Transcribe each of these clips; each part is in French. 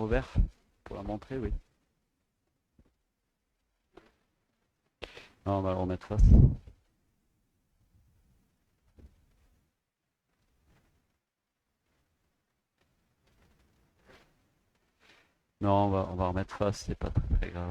revers pour la montrer, oui. Non, on va le remettre face. Non, on va remettre face, c'est pas très grave.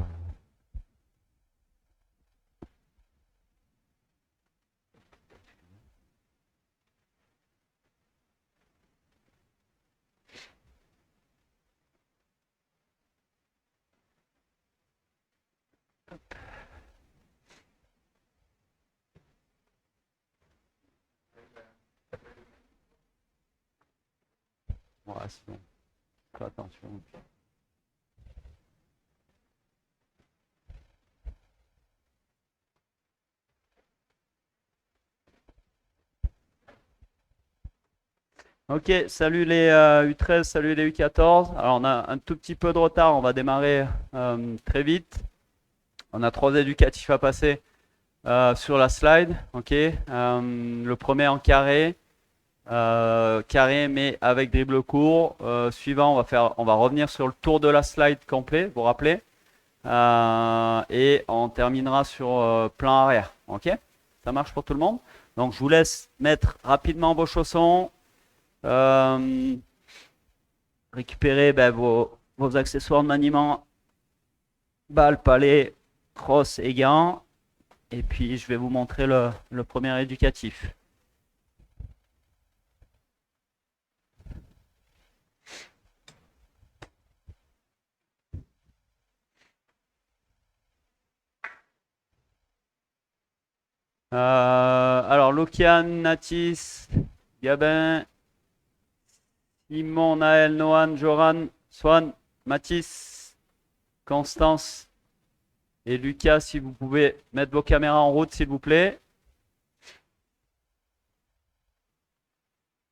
Voilà, c'est bon. Fais attention. Ok, salut les U13, salut les U14. Alors on a un tout petit peu de retard, on va démarrer très vite. On a 3 éducatifs à passer sur la slide. Ok, le premier en carré, carré mais avec dribble court. Suivant, on va revenir sur le tour de la slide complet, vous vous rappelez. Et on terminera sur plan arrière. Ok, ça marche pour tout le monde. Donc je vous laisse mettre rapidement vos chaussons. Récupérer vos accessoires de maniement, balles, palets, crosses et gants. Et puis je vais vous montrer le premier éducatif. Alors Lokian, Natis, Gabin, Simon, Naël, Noan, Joran, Swan, Mathis, Constance et Lucas, si vous pouvez mettre vos caméras en route, s'il vous plaît.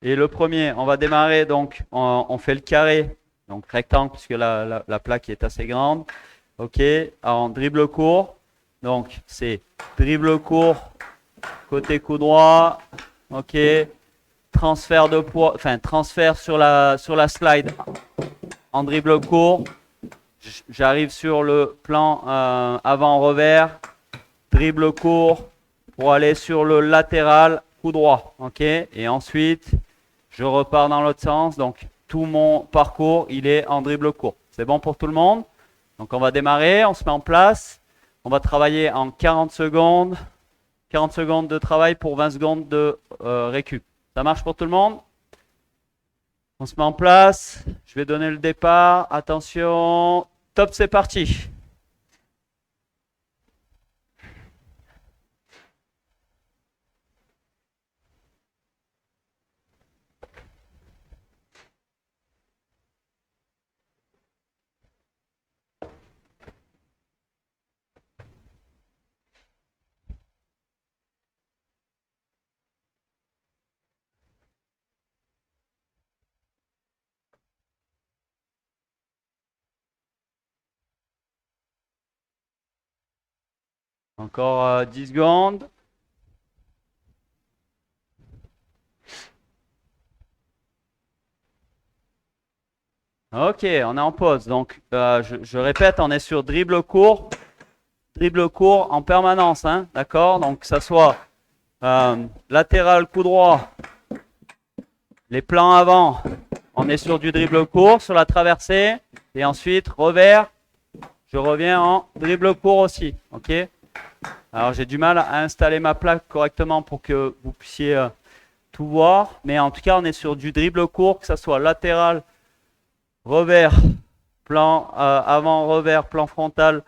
Et le premier, on va démarrer, donc on fait le carré, donc rectangle, puisque la plaque est assez grande. Ok, en dribble court. Donc c'est dribble court, côté coup droit. Ok, transfert de poids, enfin transfert sur la slide en dribble court. J'arrive sur le plan avant-revers, dribble court pour aller sur le latéral, coup droit. Ok, et ensuite je repars dans l'autre sens. Donc tout mon parcours, il est en dribble court. C'est bon pour tout le monde? Donc on va démarrer, on se met en place. On va travailler en 40 secondes. 40 secondes de travail pour 20 secondes de récup. Ça marche pour tout le monde? On se met en place. Je vais donner le départ. Attention. Top, c'est parti. Encore 10 secondes. Ok, on est en pause. Donc, je répète, on est sur dribble court en permanence. Hein, d'accord? Donc, que ça soit latéral, coup droit, les plans avant, on est sur du dribble court, sur la traversée. Et ensuite, revers, je reviens en dribble court aussi. Ok? Alors, j'ai du mal à installer ma plaque correctement pour que vous puissiez tout voir. Mais en tout cas, on est sur du dribble court, que ce soit latéral, revers, plan avant, revers, plan frontal,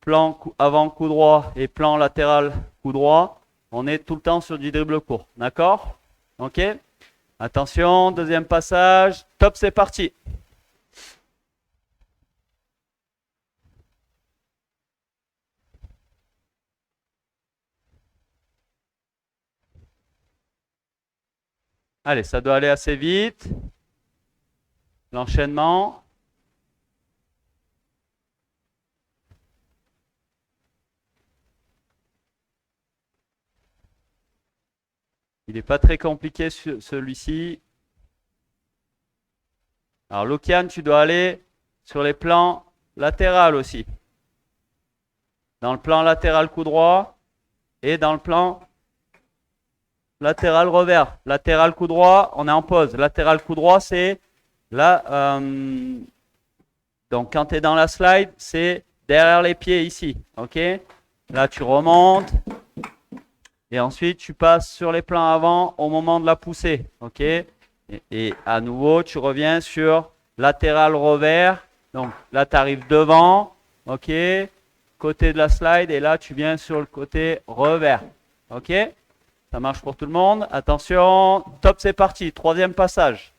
plan avant, coup droit et plan latéral, coup droit. On est tout le temps sur du dribble court. D'accord? Ok? Attention, deuxième passage. Top, c'est parti. Allez, ça doit aller assez vite. L'enchaînement. Il n'est pas très compliqué celui-ci. Alors, Lokian, tu dois aller sur les plans latéraux aussi. Dans le plan latéral coup droit et dans le plan latéral revers. Latéral coup droit, on est en pause. Latéral coup droit, c'est là. Donc quand tu es dans la slide, c'est derrière les pieds ici. Ok. Là, tu remontes. Et ensuite, tu passes sur les plans avant au moment de la poussée. Ok. Et à nouveau, tu reviens sur latéral revers. Donc là, tu arrives devant. Ok. Côté de la slide. Et là, tu viens sur le côté revers. Ok. Ça marche pour tout le monde. Attention. Top, c'est parti. Troisième passage.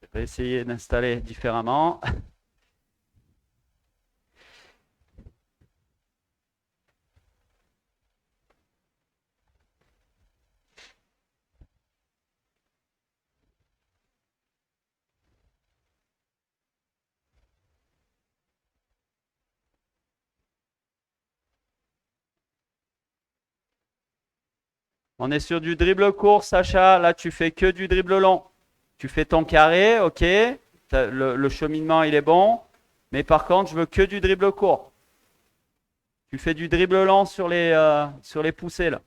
Je vais essayer d'installer différemment. On est sur du dribble court, Sacha. Là, tu fais que du dribble long. Tu fais ton carré, ok. Le cheminement, il est bon. Mais par contre, je veux que du dribble court. Tu fais du dribble long sur les poussées, là.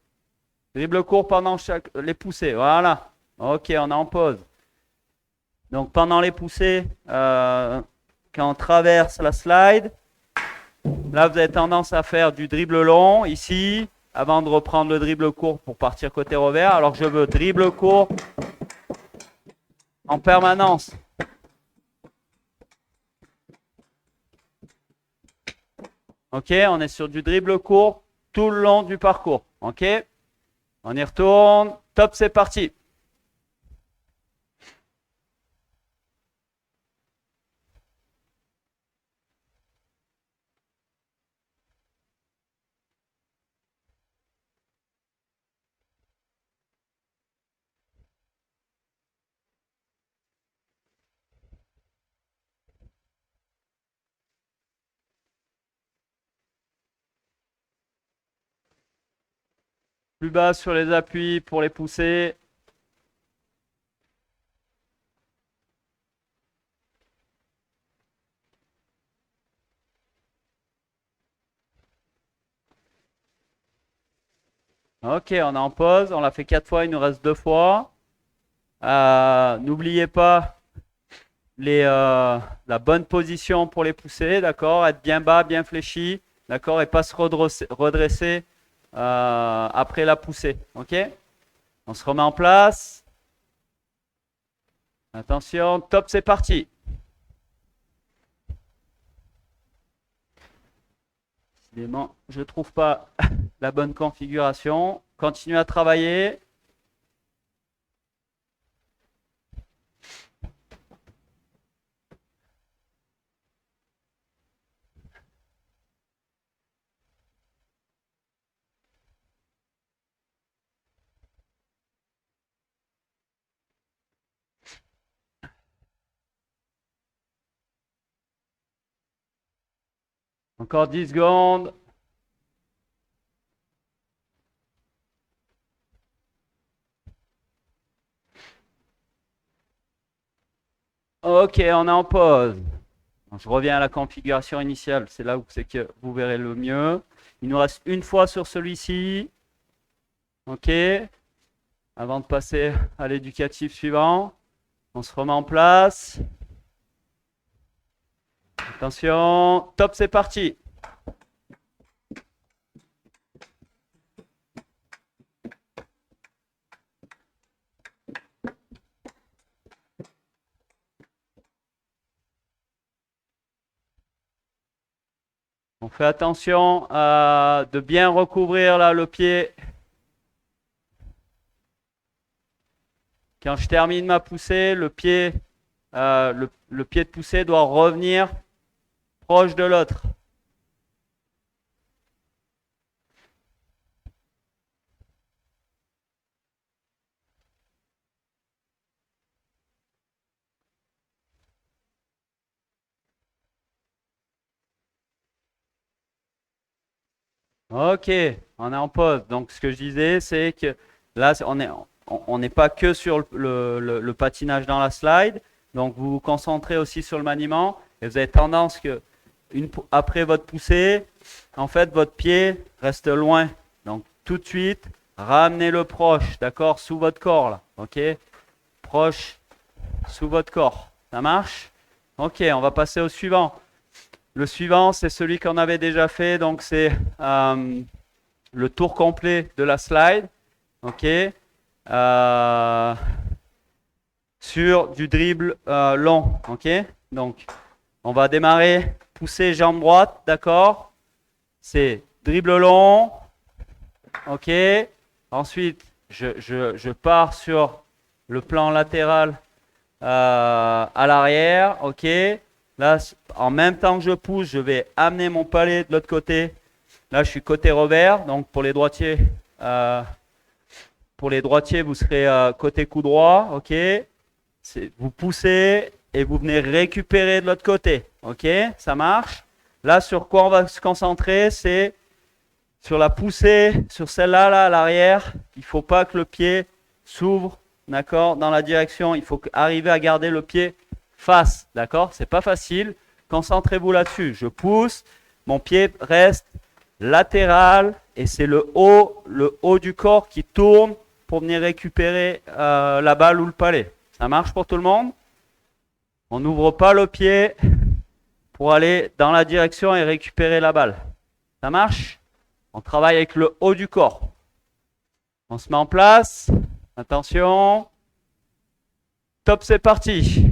Dribble court pendant les poussées. Voilà. Ok, on est en pause. Donc, pendant les poussées, quand on traverse la slide, là, vous avez tendance à faire du dribble long ici, avant de reprendre le dribble court pour partir côté revers. Alors que je veux dribble court en permanence. Ok, on est sur du dribble court tout le long du parcours. Ok, on y retourne. Top, c'est parti. Plus bas sur les appuis pour les pousser. Ok, on est en pause. On l'a fait 4 fois, il nous reste 2 fois. N'oubliez pas la bonne position pour les pousser, d'accord? Être bien bas, bien fléchi, d'accord? Et pas se redresser après la poussée, ok? On se remet en place. Attention, top, c'est parti. Décidément, je ne trouve pas la bonne configuration. Continuez à travailler. Encore 10 secondes. Ok, on est en pause. Je reviens à la configuration initiale. C'est là où c'est que vous verrez le mieux. Il nous reste une fois sur celui-ci. Ok. Avant de passer à l'éducatif suivant, on se remet en place. Attention. Top, c'est parti. On fait attention de bien recouvrir là le pied. Quand je termine ma poussée, le pied de poussée doit revenir proche de l'autre. Ok, on est en pause. Donc ce que je disais, c'est que là, on n'est pas que sur le patinage dans la slide. Donc, vous vous concentrez aussi sur le maniement. Et vous avez tendance que, après votre poussée, en fait, votre pied reste loin. Donc, tout de suite, ramenez-le proche, d'accord, sous votre corps, là. OK? Proche, sous votre corps. Ça marche? OK, on va passer au suivant. Le suivant, c'est celui qu'on avait déjà fait. Donc, c'est le tour complet de la slide. OK? Sur du dribble long. OK? Donc, on va démarrer, pousser jambe droite, d'accord? C'est dribble long. OK? Ensuite, je pars sur le plan latéral à l'arrière. OK? Là, en même temps que je pousse, je vais amener mon palais de l'autre côté. Là, je suis côté revers. Donc, pour les droitiers, vous serez côté coup droit. OK? Vous poussez et vous venez récupérer de l'autre côté. OK? Ça marche? Là, sur quoi on va se concentrer, c'est sur la poussée, sur celle-là, là, à l'arrière. Il ne faut pas que le pied s'ouvre, d'accord, dans la direction. Il faut arriver à garder le pied face, d'accord? C'est pas facile. Concentrez-vous là-dessus. Je pousse, mon pied reste latéral et c'est le haut du corps qui tourne pour venir récupérer la balle ou le palais. Ça marche pour tout le monde? On n'ouvre pas le pied pour aller dans la direction et récupérer la balle. Ça marche? On travaille avec le haut du corps. On se met en place. Attention. Top, c'est parti.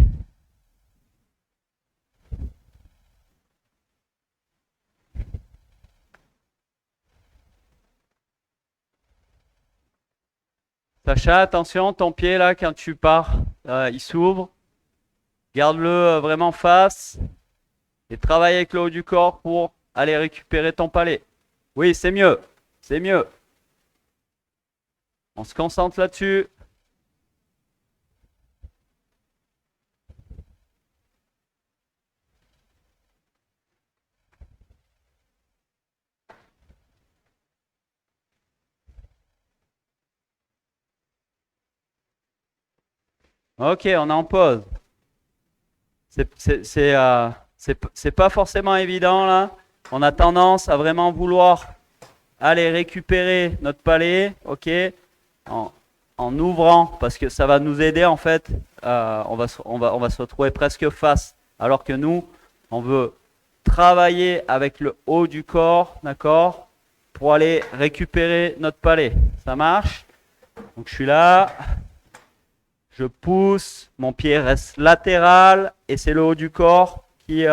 Sacha, attention, ton pied là, quand tu pars, il s'ouvre. Garde-le vraiment face et travaille avec le haut du corps pour aller récupérer ton palais. Oui, c'est mieux. C'est mieux. On se concentre là-dessus. Ok, on est en pause. C'est pas forcément évident là. On a tendance à vraiment vouloir aller récupérer notre palais, ok, en ouvrant, parce que ça va nous aider en fait. On va se retrouver presque face, alors que nous, on veut travailler avec le haut du corps, d'accord, pour aller récupérer notre palais. Ça marche? Donc je suis là. Je pousse, mon pied reste latéral et c'est le haut du corps qui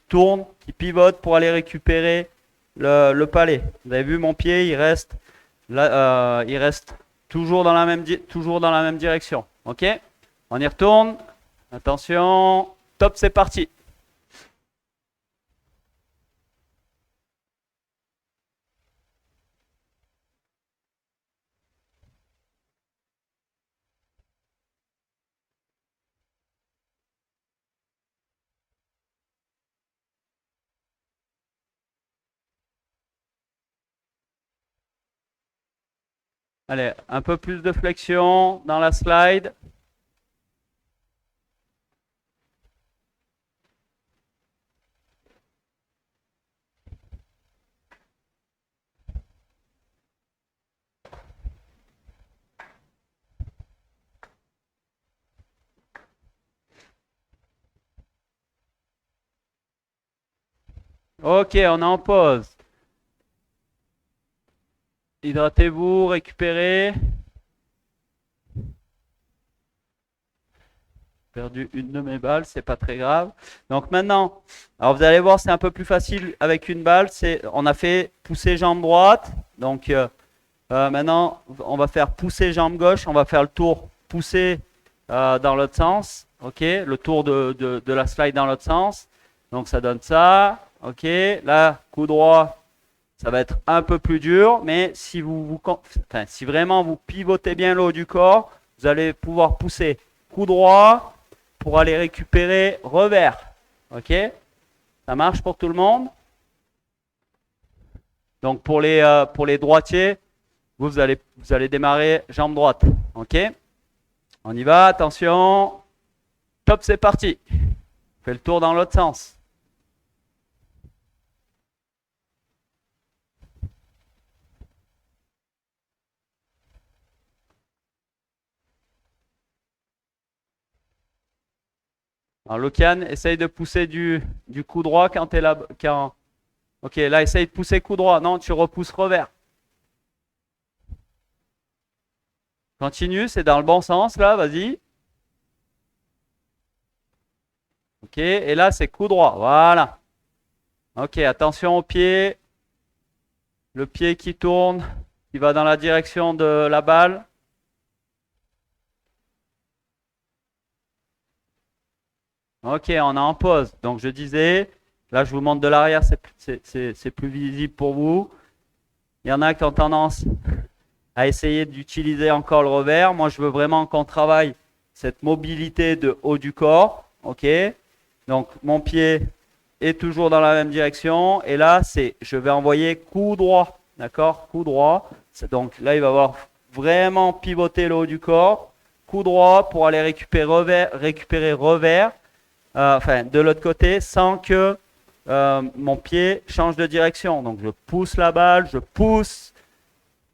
tourne, qui pivote pour aller récupérer le palais. Vous avez vu mon pied, il reste toujours dans la même direction. Ok? On y retourne. Attention. Top, c'est parti. Allez, un peu plus de flexion dans la slide. Ok, on est en pause. Hydratez-vous, récupérez. Perdu une de mes balles, c'est pas très grave. Donc maintenant, alors vous allez voir, c'est un peu plus facile avec une balle. On a fait pousser jambe droite. Donc maintenant, on va faire pousser jambe gauche. On va faire le tour pousser dans l'autre sens. Ok, le tour de la slide dans l'autre sens. Donc ça donne ça. Ok, là, coup droit, ça va être un peu plus dur. Mais si si vraiment vous pivotez bien le haut du corps, vous allez pouvoir pousser coup droit pour aller récupérer revers. Ok? Ça marche pour tout le monde? Donc pour les droitiers, vous allez démarrer jambe droite. Ok? On y va, attention. Top, c'est parti. Fais le tour dans l'autre sens. Alors, Lokian, essaye de pousser du coup droit quand tu es là. Ok, là, essaye de pousser coup droit. Non, tu repousses revers. Continue, c'est dans le bon sens, là, vas-y. Ok, et là, c'est coup droit. Voilà. Ok, attention au pied. Le pied qui tourne, qui va dans la direction de la balle. Ok, on est en pause. Donc, je disais, là, je vous montre de l'arrière, c'est plus visible pour vous. Il y en a qui ont tendance à essayer d'utiliser encore le revers. Moi, je veux vraiment qu'on travaille cette mobilité de haut du corps. Ok, donc mon pied est toujours dans la même direction. Et là, je vais envoyer coup droit. D'accord, coup droit. Donc là, il va avoir vraiment pivoter le haut du corps. Coup droit pour aller récupérer revers. Enfin, de l'autre côté, sans que mon pied change de direction. Donc je pousse la balle, je pousse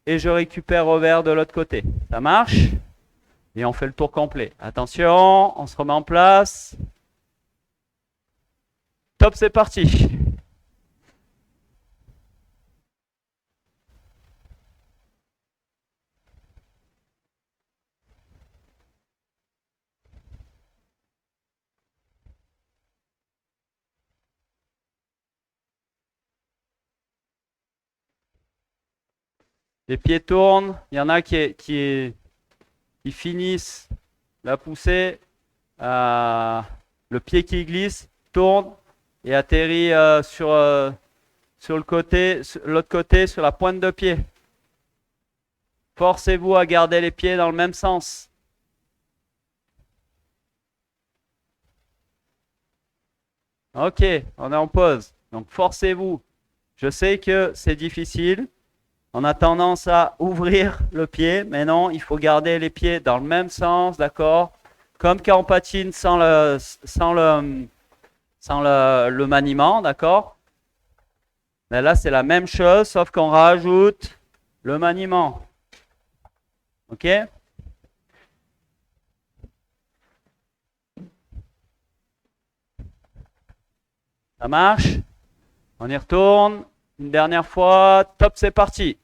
et je récupère revers de l'autre côté. Ça marche? Et on fait le tour complet. Attention, on se remet en place. Top, c'est parti. Les pieds tournent. Il y en a qui finissent la poussée. Le pied qui glisse, tourne et atterrit sur le côté, l'autre côté, sur la pointe de pied. Forcez-vous à garder les pieds dans le même sens. Ok, on est en pause. Donc forcez-vous. Je sais que c'est difficile. On a tendance à ouvrir le pied, mais non, il faut garder les pieds dans le même sens, d'accord? Comme quand on patine sans le maniement, d'accord? Mais là, c'est la même chose, sauf qu'on rajoute le maniement. Ok? Ça marche? On y retourne. Une dernière fois. Top, c'est parti.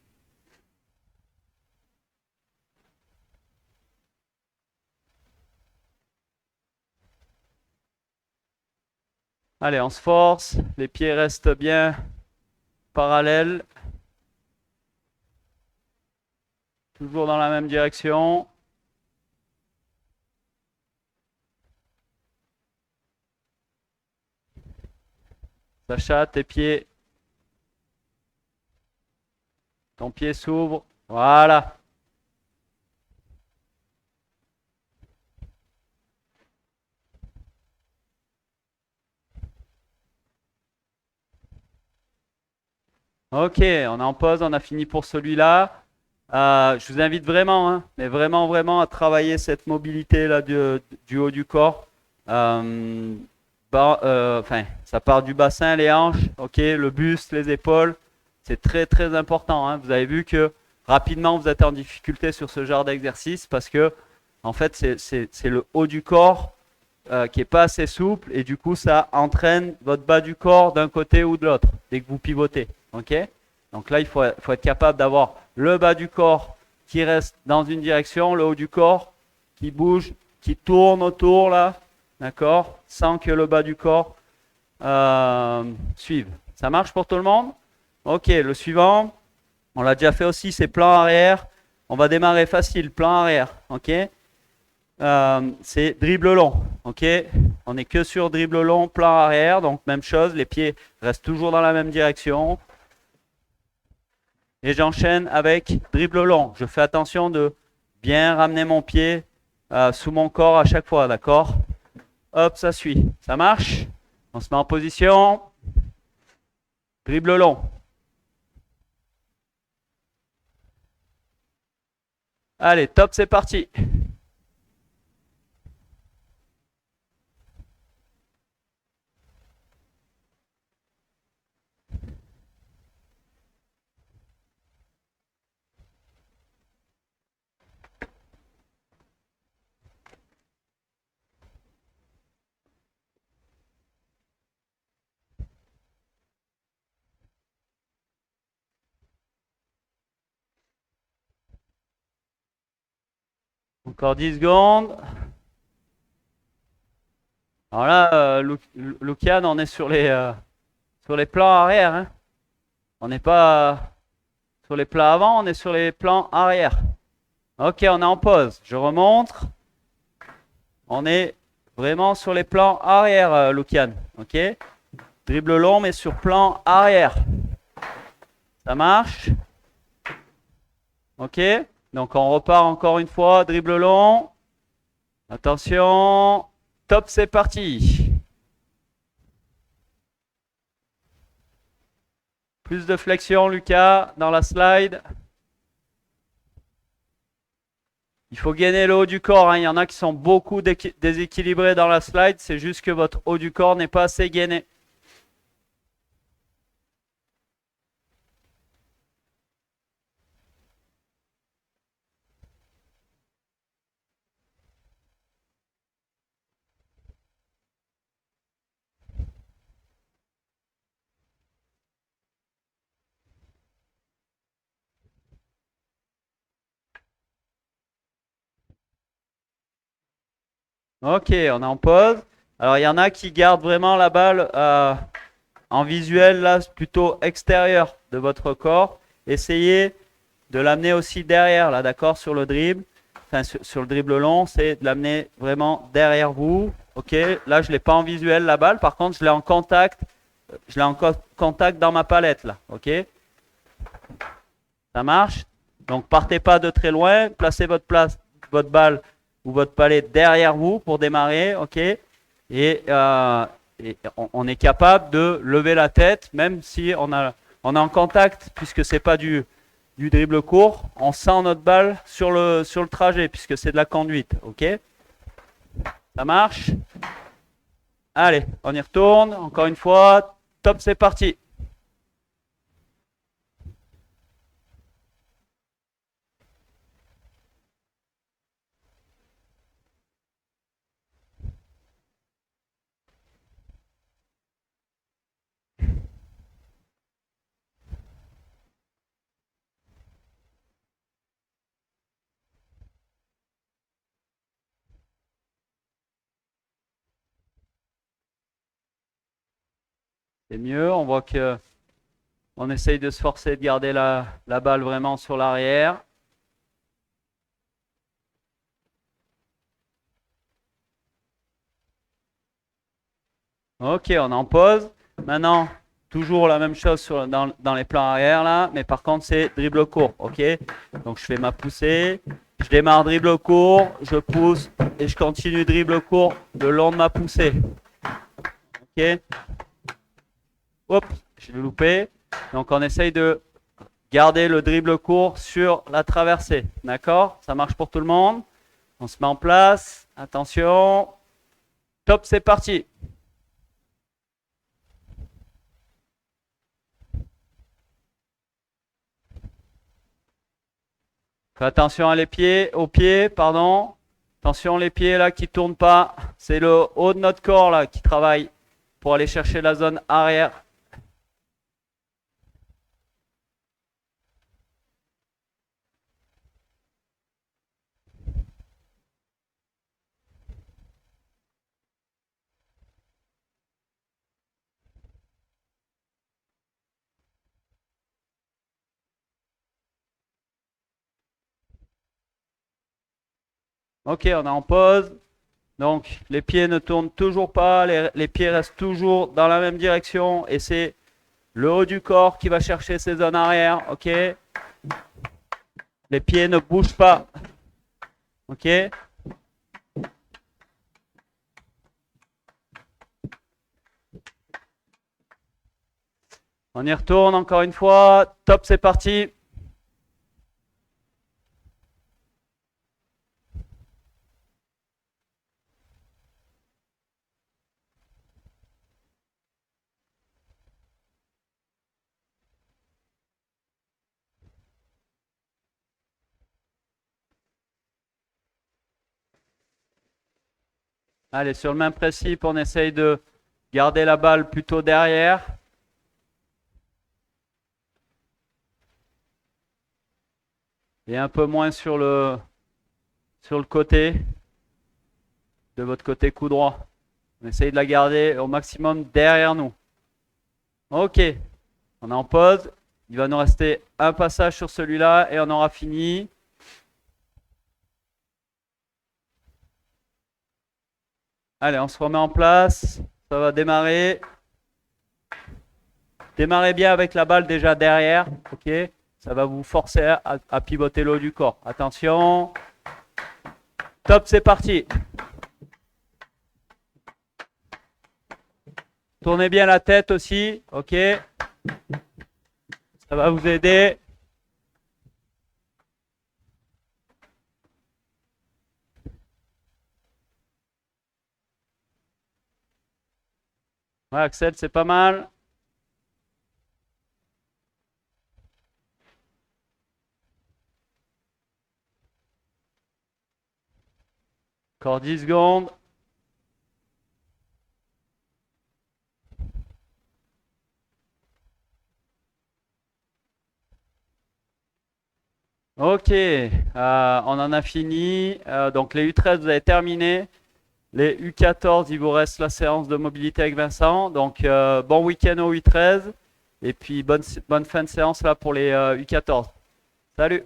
Allez, on se force. Les pieds restent bien parallèles. Toujours dans la même direction. Sacha, tes pieds. Ton pied s'ouvre. Voilà. Ok, on est en pause, on a fini pour celui-là. Je vous invite vraiment, hein, mais vraiment, vraiment à travailler cette mobilité là du haut du corps. Enfin, ça part du bassin, les hanches, ok, le buste, les épaules. C'est très, très important, hein. Vous avez vu que rapidement vous êtes en difficulté sur ce genre d'exercice parce que, en fait, c'est le haut du corps qui n'est pas assez souple et du coup, ça entraîne votre bas du corps d'un côté ou de l'autre dès que vous pivotez. Ok? Donc là, il faut être capable d'avoir le bas du corps qui reste dans une direction, le haut du corps qui bouge, qui tourne autour là, d'accord? Sans que le bas du corps suive. Ça marche pour tout le monde? Ok, le suivant, on l'a déjà fait aussi, c'est plan arrière. On va démarrer facile, plan arrière, ok? C'est dribble long, ok? On n'est que sur dribble long, plan arrière, donc même chose, les pieds restent toujours dans la même direction. Et j'enchaîne avec dribble long. Je fais attention de bien ramener mon pied sous mon corps à chaque fois, d'accord? Hop, ça suit. Ça marche? On se met en position. Dribble long. Allez, top, c'est parti. Encore 10 secondes. Alors là, Lucian, on est sur les plans arrière. Hein. On n'est pas sur les plans avant, on est sur les plans arrière. Ok, on est en pause. Je remonte. On est vraiment sur les plans arrière, Lucian. Ok. Dribble long, mais sur plan arrière. Ça marche. Ok. Donc on repart encore une fois. Dribble long. Attention. Top, c'est parti. Plus de flexion, Lucas, dans la slide. Il faut gainer le haut du corps. Hein. Il y en a qui sont beaucoup déséquilibrés dans la slide. C'est juste que votre haut du corps n'est pas assez gainé. Ok, on est en pause. Alors, il y en a qui gardent vraiment la balle en visuel, là, plutôt extérieur de votre corps. Essayez de l'amener aussi derrière, là, d'accord, sur le dribble. Enfin, sur le dribble long, c'est de l'amener vraiment derrière vous. Ok, là, je ne l'ai pas en visuel, la balle. Par contre, je l'ai en contact. Je l'ai en contact dans ma palette, là. Ok, ça marche. Donc, partez pas de très loin. Placez votre balle ou votre palette derrière vous pour démarrer. Ok, et on est capable de lever la tête, même si on est en contact, puisque c'est pas du dribble court, on sent notre balle sur le trajet, puisque c'est de la conduite. Ok, ça marche. Allez, on y retourne. Encore une fois. Top, c'est parti. C'est mieux. On voit que on essaye de se forcer de garder la balle vraiment sur l'arrière. Ok, on est en pause. Maintenant, toujours la même chose dans les plans arrière là, mais par contre c'est dribble court. Ok, donc je fais ma poussée, je démarre dribble court, je pousse et je continue dribble court le long de ma poussée. Ok, hop, je l'ai loupé. Donc on essaye de garder le dribble court sur la traversée. D'accord? Ça marche pour tout le monde. On se met en place. Attention. Top, c'est parti. Fais attention aux pieds, pardon. Attention les pieds là qui tournent pas. C'est le haut de notre corps là qui travaille pour aller chercher la zone arrière. Ok, on est en pause. Donc les pieds ne tournent toujours pas, les pieds restent toujours dans la même direction et c'est le haut du corps qui va chercher ces zones arrière. Ok. Les pieds ne bougent pas. Ok. On y retourne encore une fois. Top, c'est parti. Allez, sur le même principe, on essaye de garder la balle plutôt derrière. Et un peu moins sur le côté, de votre côté coup droit. On essaye de la garder au maximum derrière nous. Ok, on est en pause. Il va nous rester un passage sur celui-là et on aura fini. Allez, on se remet en place. Ça va démarrer. Démarrez bien avec la balle déjà derrière. Ok, ça va vous forcer à pivoter le haut du corps. Attention. Top, c'est parti. Tournez bien la tête aussi. Ok. Ça va vous aider. Ouais, Axel, c'est pas mal. Encore 10 secondes. Ok, on en a fini. Donc les U13, vous avez terminé. Les U14, il vous reste la séance de mobilité avec Vincent. Donc bon week-end aux U13. Et puis bonne fin de séance là pour les U14. Salut!